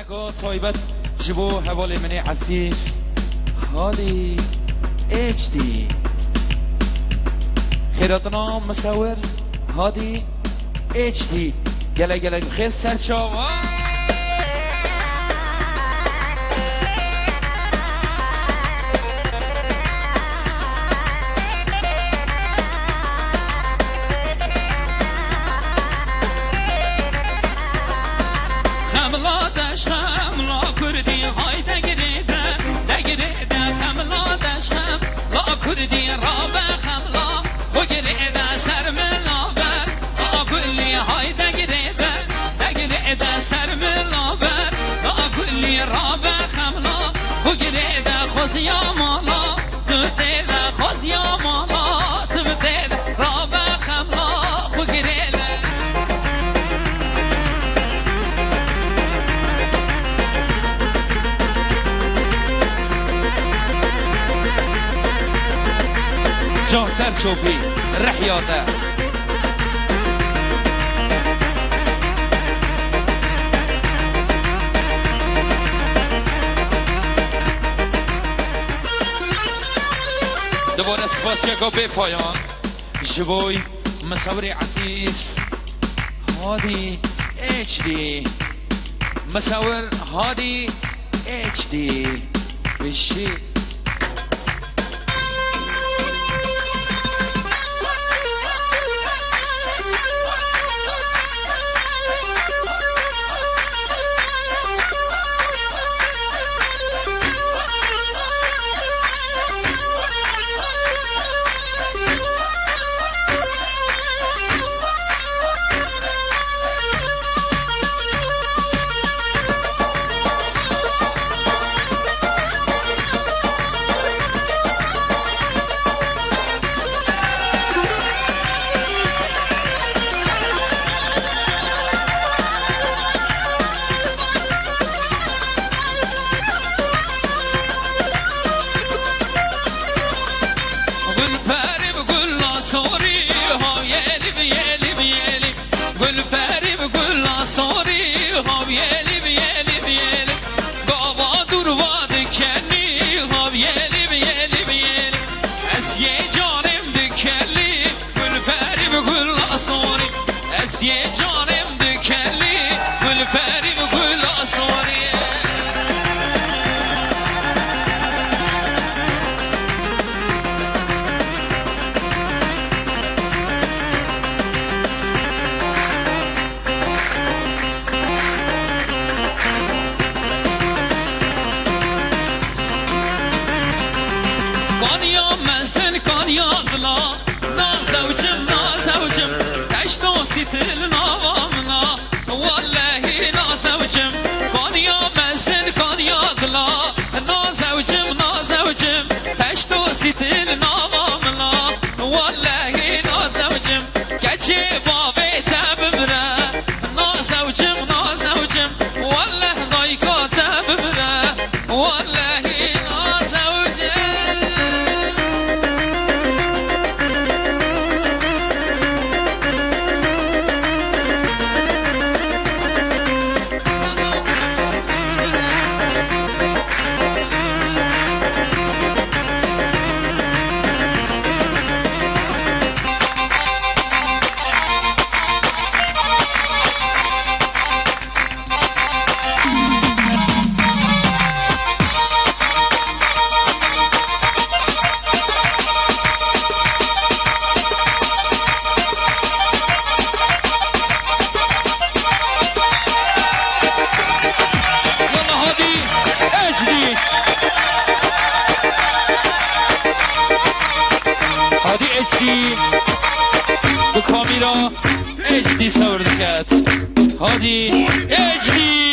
نگاه تایبت جبو حوال منی عزیز هادی اچ دی خیراتنا مصور هادی اچ دی گله گله خیر سرچاوا کردی را به خملا و گریده سر ملاور آگلی های دگریده سر ملاور آگلی را به خملا و گریده خوزیا مالا تو دیده خوزیا مالا تو دیده را به خملا و گریده جان سر شوفی رحیاته دوباره سپاس یکا به پایان جبوی مصور عزیز هادی اچ دی مصور هادی اچ دی بشی سوری ها بیلی بیلی بیلی بابا دور واد کنی ها بیلی بیلی بیلی از یه جانم دکلی گل پری به گل سوری از یه جانم دکلی گل پری به گل سوری نازوجم تشتو ستل نوامنا والله نازوجم کانیا مسن کانیا غلا نازوجم تشتو ستل نوامنا والله نازوجم کچه بابه تبمره نازوجم والله ضایقا تبمره والله به کامیرا اچ دی سور دکت هادی اچ دی